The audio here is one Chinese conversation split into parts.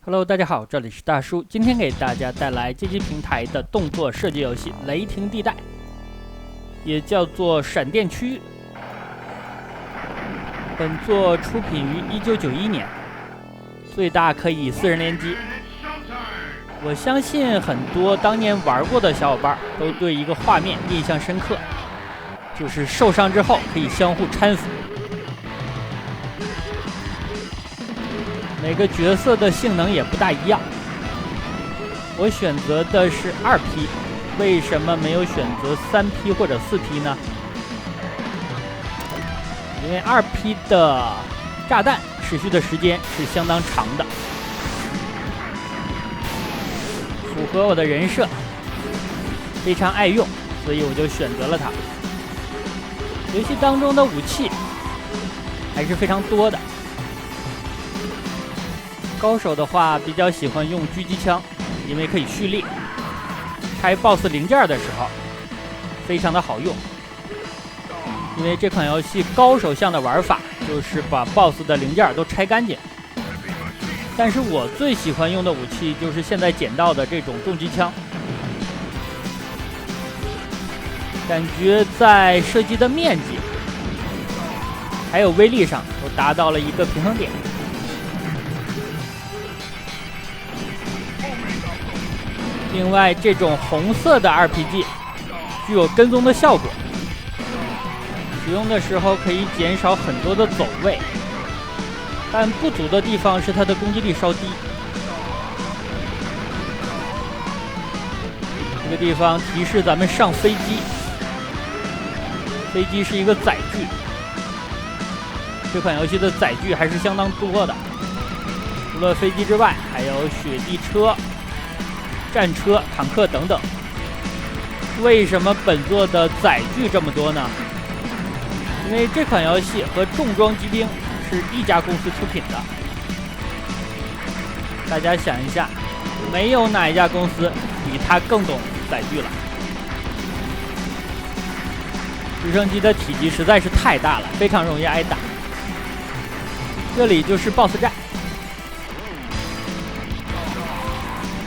Hello， 大家好，这里是大叔，今天给大家带来街机平台的动作射击游戏《雷霆地带》，也叫做闪电区域。本作出品于1991年，最大可以4人联机。我相信很多当年玩过的小伙伴都对一个画面印象深刻，就是受伤之后可以相互搀扶。每个角色的性能也不大一样，我选择的是2P，为什么没有选择3P 或者4P 呢？因为2P 的炸弹持续的时间是相当长的，符合我的人设，非常爱用，所以我就选择了它。游戏当中的武器还是非常多的。高手的话比较喜欢用狙击枪，因为可以蓄力，拆 BOSS 零件的时候非常的好用。因为这款游戏高手向的玩法就是把 BOSS 的零件都拆干净。但是我最喜欢用的武器就是现在捡到的这种重机枪，感觉在射击的面积还有威力上都达到了一个平衡点。另外，这种红色的 RPG 具有跟踪的效果，使用的时候可以减少很多的走位，但不足的地方是它的攻击力稍低。这个地方提示咱们上飞机，飞机是一个载具，这款游戏的载具还是相当多的，除了飞机之外，还有雪地车、战车、坦克等等。为什么本作的载具这么多呢？因为这款游戏和重装机兵是一家公司出品的。大家想一下，没有哪一家公司比它更懂载具了。直升机的体积实在是太大了，非常容易挨打。这里就是 BOSS 战。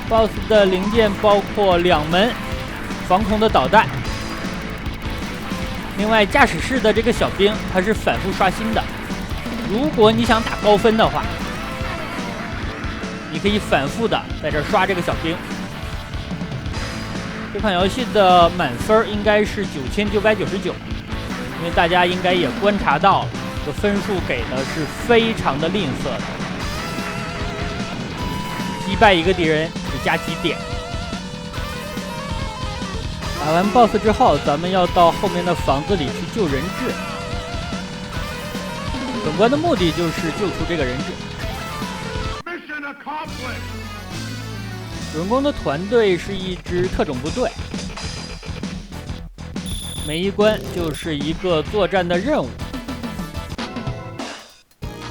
BOSS 的零件包括2门防空的导弹，另外驾驶室的这个小兵它是反复刷新的，如果你想打高分的话，你可以反复的在这刷这个小兵。这款游戏的满分应该是9999，因为大家应该也观察到这个分数给的是非常的吝啬的，击败一个敌人只加几点。打完 BOSS 之后，咱们要到后面的房子里去救人质。本关的目的就是救出这个人质。主人公的团队是一支特种部队，每一关就是一个作战的任务，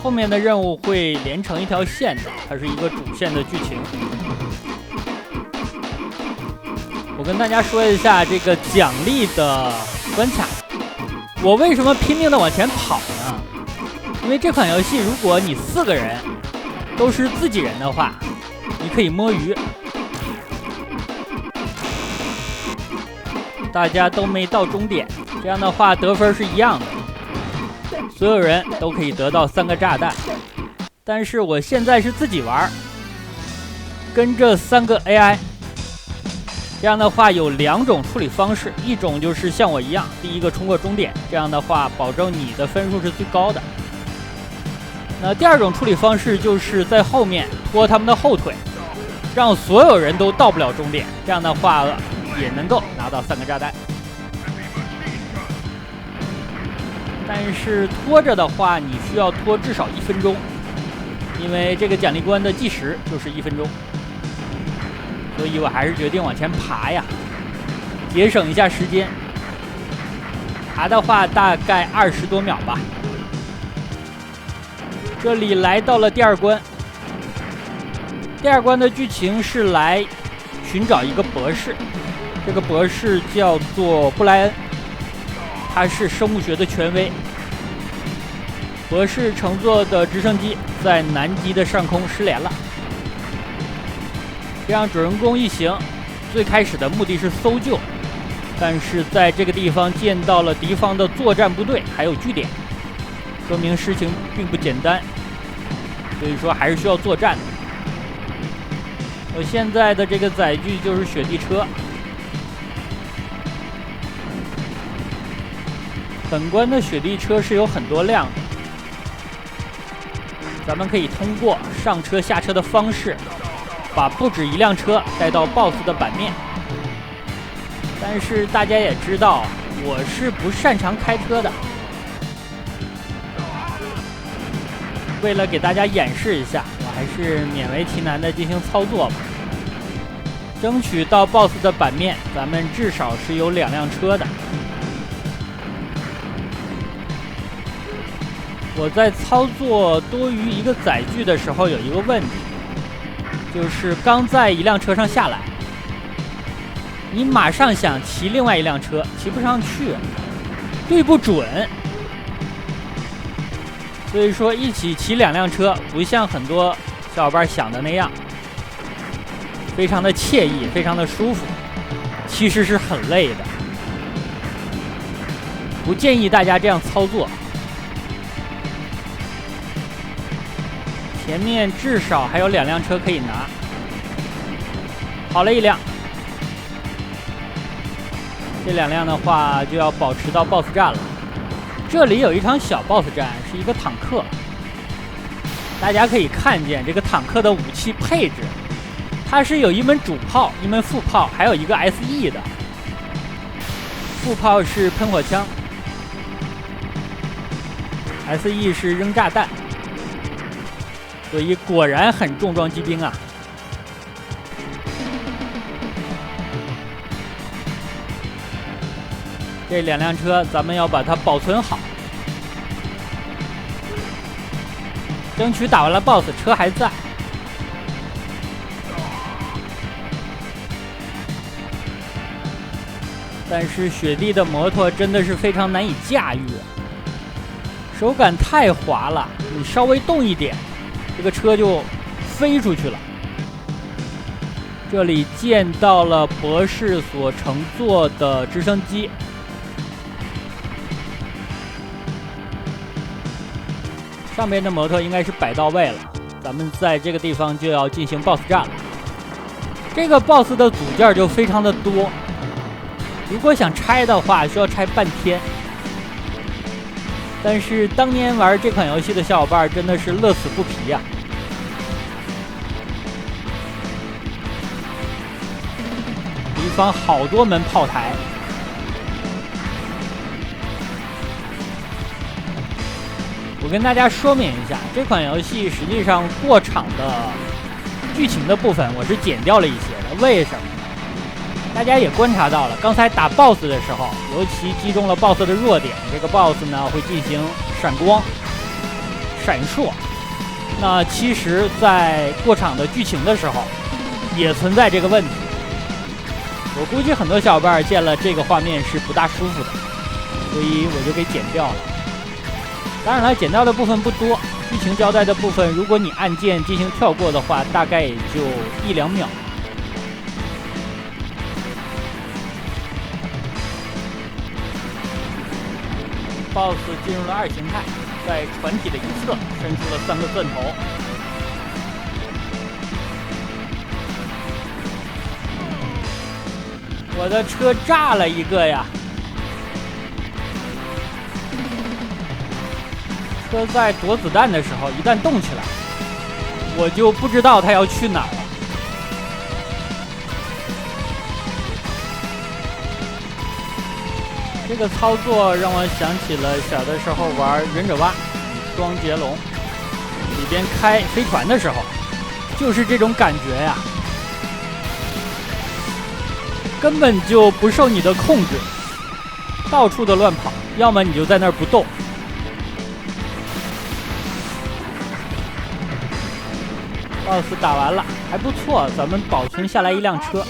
后面的任务会连成一条线的，它是一个主线的剧情。我跟大家说一下这个奖励的关卡。我为什么拼命的往前跑呢？因为这款游戏如果你4个人都是自己人的话，你可以摸鱼，大家都没到终点，这样的话得分是一样的，所有人都可以得到3个炸弹。但是我现在是自己玩，跟着3个 AI，这样的话有2种处理方式，一种就是像我一样，第一个冲过终点，这样的话保证你的分数是最高的。那第2种处理方式就是在后面拖他们的后腿，让所有人都到不了终点，这样的话也能够拿到3个炸弹。但是拖着的话，你需要拖至少1分钟，因为这个奖励关的计时就是1分钟。所以我还是决定往前爬呀，节省一下时间。爬的话大概20多秒吧。这里来到了第2关，第2关的剧情是来寻找一个博士，这个博士叫做布莱恩，他是生物学的权威。博士乘坐的直升机在南极的上空失联了，这样主人公一行最开始的目的是搜救，但是在这个地方见到了敌方的作战部队还有据点，说明事情并不简单，所以说还是需要作战的。我现在的这个载具就是雪地车。本关的雪地车是有很多辆的，咱们可以通过上车下车的方式，把不止一辆车带到 BOSS 的版面。但是大家也知道，我是不擅长开车的。为了给大家演示一下，我还是勉为其难的进行操作吧。争取到 BOSS 的版面，咱们至少是有2辆车的。我在操作多于一个载具的时候，有一个问题，就是刚在一辆车上下来，你马上想骑另外一辆车，骑不上去，对不准。所以说一起骑2辆车，不像很多小伙伴想的那样，非常的惬意，非常的舒服，其实是很累的。不建议大家这样操作。前面至少还有2辆车可以拿，跑了1辆，这2辆的话就要保持到 BOSS 战了。这里有一场小 BOSS 战，是一个坦克。大家可以看见这个坦克的武器配置，它是有1门主炮、1门副炮，还有一个 SE 的。副炮是喷火枪， SE 是扔炸弹。所以果然很重装机兵啊！这2辆车咱们要把它保存好，争取打完了 BOSS， 车还在。但是雪地的摩托真的是非常难以驾驭，手感太滑了，你稍微动一点，这个车就飞出去了。这里见到了博士所乘坐的直升机，上面的摩托应该是摆到位了，咱们在这个地方就要进行 BOSS 战了。这个 BOSS 的组件就非常的多，如果想拆的话需要拆半天。但是当年玩这款游戏的小伙伴真的是乐此不疲呀！敌方好多门炮台，我跟大家说明一下，这款游戏实际上过场的剧情的部分我是剪掉了一些的。为什么？大家也观察到了，刚才打 BOSS 的时候，尤其击中了 BOSS 的弱点，这个 BOSS 呢会进行闪光、闪烁。那其实在过场的剧情的时候也存在这个问题，我估计很多小伙伴见了这个画面是不大舒服的，所以我就给剪掉了。当然了，剪掉的部分不多，剧情交代的部分如果你按键进行跳过的话，大概也就1-2秒。BOSS 进入了2形态，在船体的一侧伸出了3个钻头。我的车炸了一个呀！车在躲子弹的时候，一旦动起来，我就不知道它要去哪儿了。这个操作让我想起了小的时候玩忍者蛙双截龙里边开飞船的时候，就是这种感觉呀，根本就不受你的控制，到处的乱跑，要么你就在那儿不动。BOSS 打完了，还不错，咱们保存下来1辆车。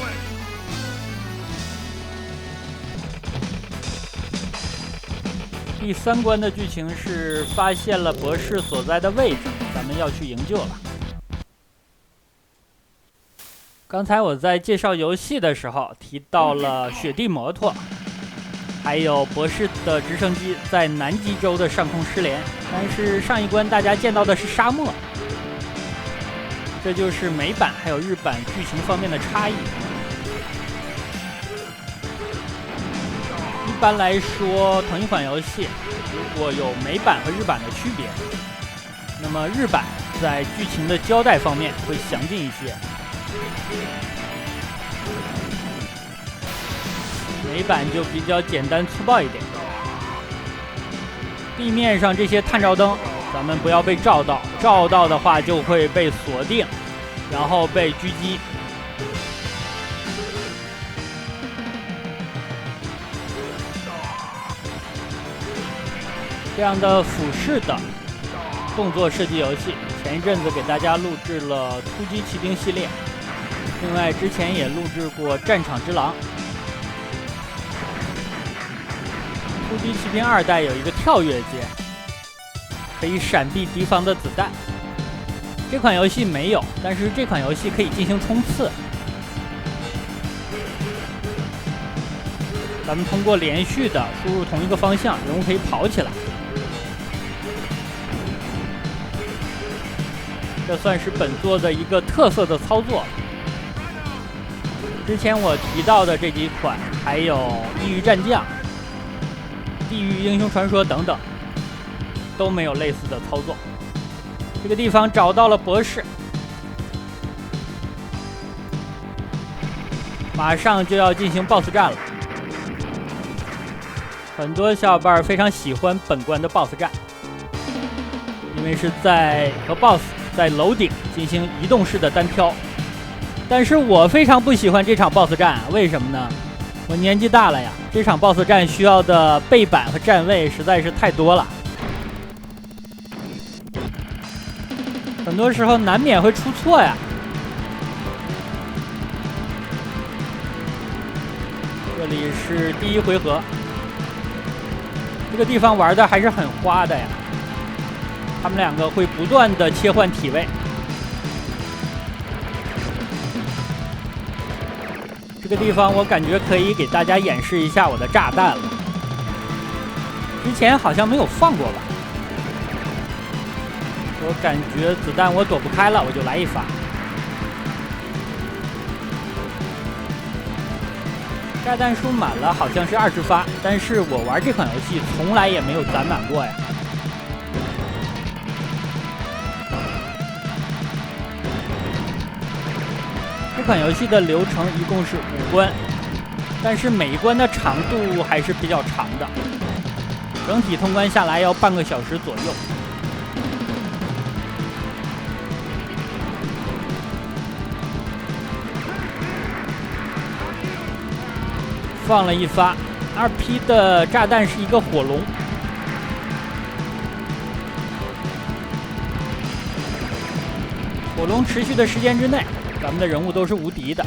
第3关的剧情是发现了博士所在的位置，咱们要去营救了。刚才我在介绍游戏的时候提到了雪地摩托，还有博士的直升机在南极洲的上空失联，但是上一关大家见到的是沙漠，这就是美版还有日版剧情方面的差异。一般来说，同一款游戏如果有美版和日版的区别，那么日版在剧情的交代方面会详尽一些，美版就比较简单粗暴一点。地面上这些探照灯，咱们不要被照到，照到的话就会被锁定，然后被狙击。这样的俯视的动作射击游戏，前一阵子给大家录制了突击骑兵系列，另外之前也录制过战场之狼。突击骑兵2代有一个跳跃键，可以闪避敌方的子弹。这款游戏没有，但是这款游戏可以进行冲刺。咱们通过连续的输入同一个方向，人物可以跑起来。这算是本作的一个特色的操作。之前我提到的这几款，还有《异域战将》、《地狱英雄传说》等等，都没有类似的操作。这个地方找到了博士，马上就要进行 BOSS 战了。很多小伙伴非常喜欢本关的 BOSS 战，因为是和 BOSS 在楼顶进行移动式的单挑。但是我非常不喜欢这场 BOSS 战，为什么呢？我年纪大了呀，这场 BOSS 战需要的背板和站位实在是太多了，很多时候难免会出错呀。这里是第一回合，这个地方玩的还是很花的呀，他们两个会不断的切换体位。这个地方我感觉可以给大家演示一下我的炸弹了，之前好像没有放过吧。我感觉子弹我躲不开了，我就来一发。炸弹数满了，好像是20发，但是我玩这款游戏从来也没有攒满过呀。这款游戏的流程一共是5关，但是每一关的长度还是比较长的，整体通关下来要半个小时左右。放了一发2P 的炸弹是一个火龙，火龙持续的时间之内，咱们的人物都是无敌的。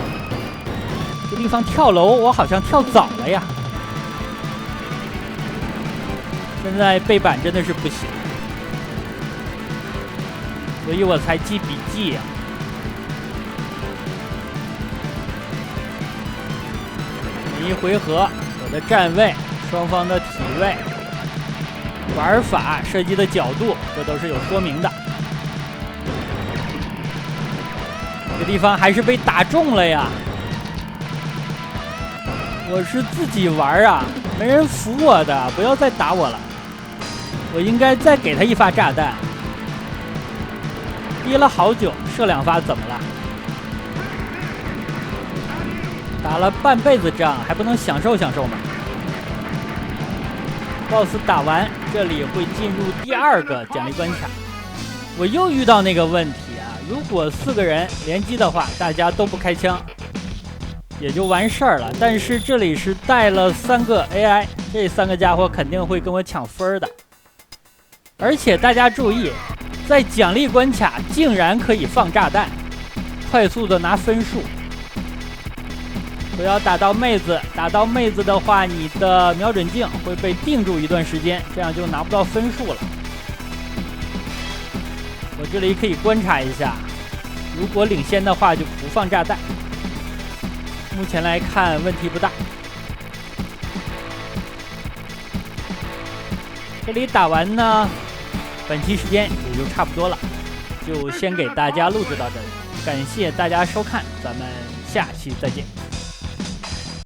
这地方跳楼我好像跳早了呀，现在背板真的是不行，所以我才记笔记呀。每一回合我的站位、双方的体位、玩法、射击的角度，这都是有说明的。这个地方还是被打中了呀！我是自己玩啊，没人扶我的，不要再打我了。我应该再给他一发炸弹。憋了好久，射2发怎么了？打了半辈子仗，还不能享受享受吗 ？BOSS 打完，这里会进入第2个奖励关卡。我又遇到那个问题啊！如果4个人联机的话，大家都不开枪，也就完事儿了。但是这里是带了3个 AI， 这3个家伙肯定会跟我抢分的。而且大家注意，在奖励关卡竟然可以放炸弹，快速的拿分数。不要打到妹子，打到妹子的话，你的瞄准镜会被定住一段时间，这样就拿不到分数了。我这里可以观察一下，如果领先的话就不放炸弹，目前来看问题不大。这里打完呢，本期时间也就差不多了，就先给大家录制到这里，感谢大家收看，咱们下期再见。